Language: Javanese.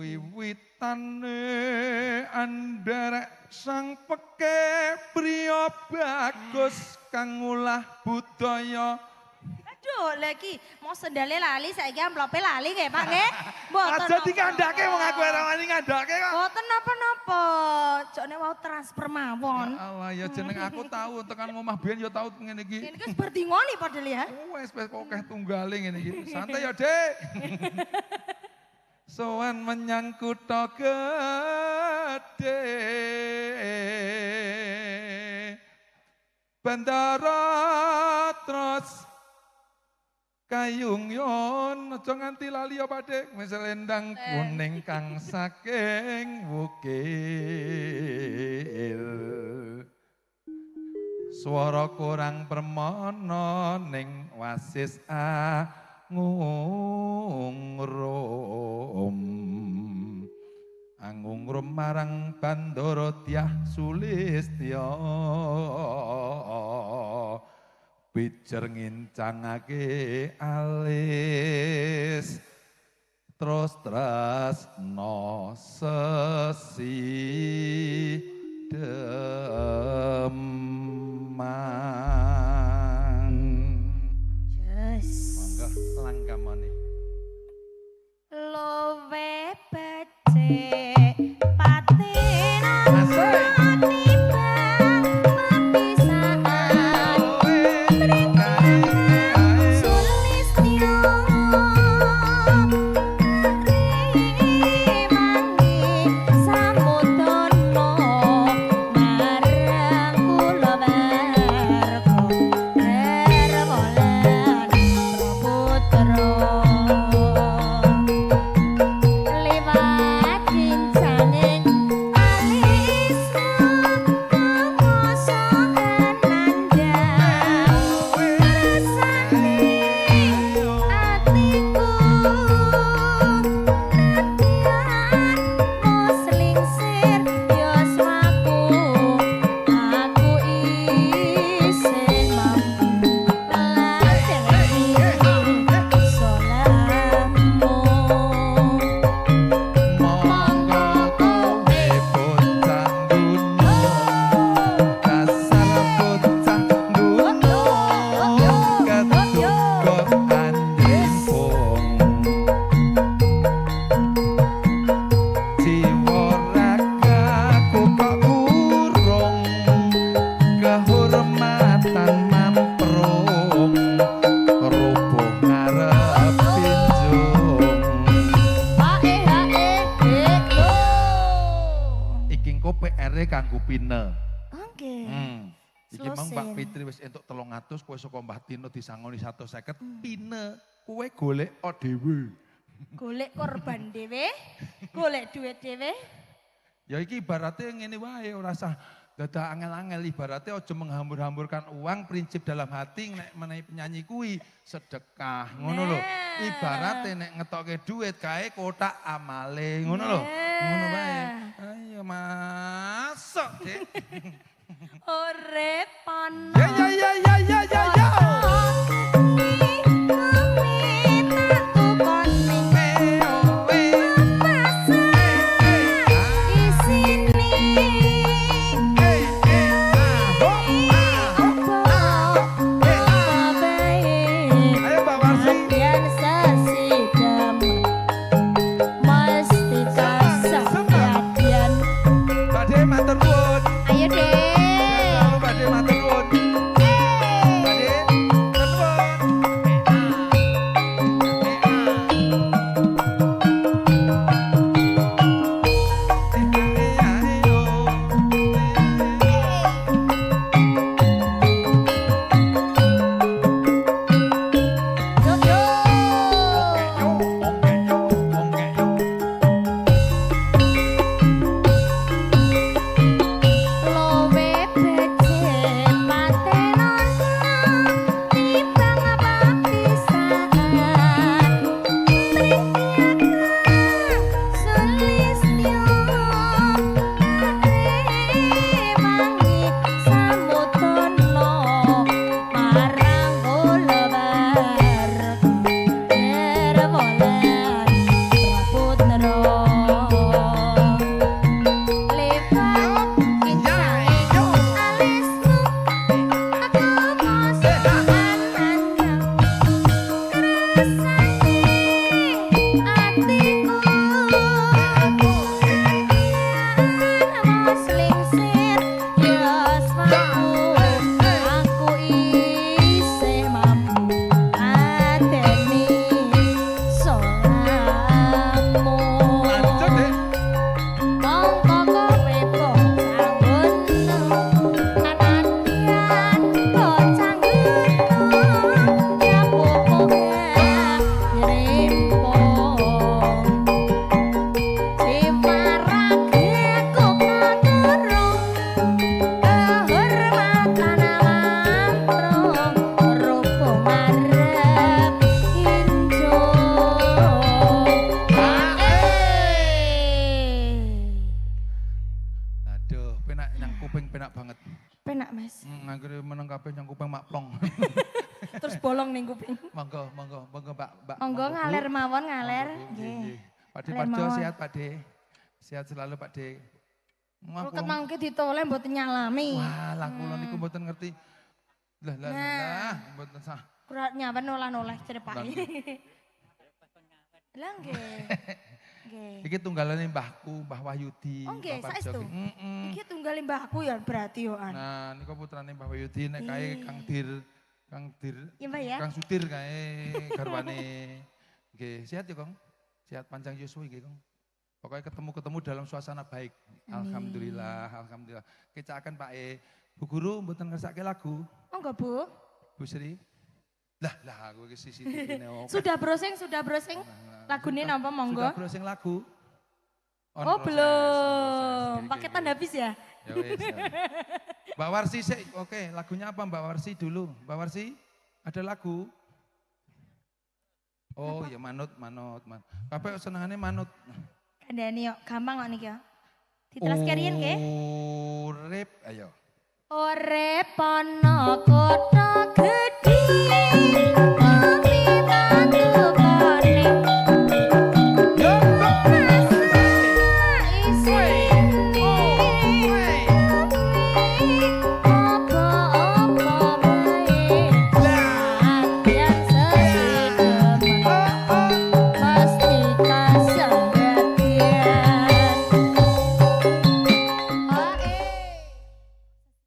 wiwitane andherek sang peke priya bagus kang ngulah budaya. Aduh, lagi mau sendale lali saiki amplope lali nggih, Pak nggih. Mboten. Aja dikandhake wong aku ora wani ngandhake kok. Mboten napa-napa. Jokne wau transfer mawon. Ya Allah ya jeneng aku tahu tekan ngomah biyen ya tahu ngene iki. Ini kan seperti ngoni padahal ya. Wes akeh tunggale ngene iki. Santai ya, Dik. Sowan menyang kutha gedhe. Bandara terus Kayung yon, aja nganti lali ya Pakde, wis selendang kuning kang saking wukil. Swara kurang permana ning wasis angungrum. Angungrum marang Bandara Dyah Sulistya. Bijer ngincangake alis terus tresno sesidemang. Yes. Monggo langgamane. Lowe becik paten Asik. Kowe saka Mbah Tino disangoni 150 pine kowe golek dhewe. Golek korban dhewe, golek duit dhewe. Ya iki ibaratnya ngene wae ora usah dadak angel-angel, ibaratnya aja menghambur-hamburkan uang, prinsip dalam hati nek menehi penyanyi kuwi sedekah ngono lho. Ibaratnya nek ngetoke duit kae kotak amale ngono lho. Ngono wae. Ayo masuk, Dik. Urip ana. Ya. Ayo deh. Matur nuwun. Badhe, nuwun. Anggere meneng kabeh nyang kuping mak plong. Terus bolong ning kuping. Monggo Mbak. Monggo Bu. ngaler mawon ngaler. Monggo, Bu. Nggih. Pak De Ngaler Parjo mawon. sehat Pak De. Sehat selalu Pak De. Kula ket mangke ditoleh mboten nyalami. Wah, lah kula niku mboten ngerti. Lah, mboten sah. Kula nyawen noleh cerepake. Lah nggih. Nggih. Iki tunggalane mbahku, Mbah Wahyudi. Oh nggih, Mbah saestu. Parjo. Heeh. Iki tunggal mbahku ya berarti yo an. Nah, niku putrane Mbah Wahyudi nek kae Kang Dir. Iya Mbak ya. Kang Sudir kae garwane. Nggih, sehat ya, Kang? Sehat panjang yuswa iki, Kang. Pokoknya ketemu dalam suasana baik. Alhamdulillah. Kecakan Pak E. Bu Guru mboten ngersake lagu. Oh enggak Bu. Bu Sri. Lah aku iki CCTV-ne oke. Sudah browsing. Lagune napa monggo? Sudah browsing lagu. Oh proses. belum. Oke, Paketan habis ya? Ya wis. Ya. Mbak Warsi sih, oke. Lagunya apa Mbak Warsi dulu? Mbak Warsi, ada lagu? Oh ya manut. Kabeh senengane manut. Kandhane yo gampang kok niki yo. Diteruskerin nggih. Urip, ayo. Urip ana kota gedhe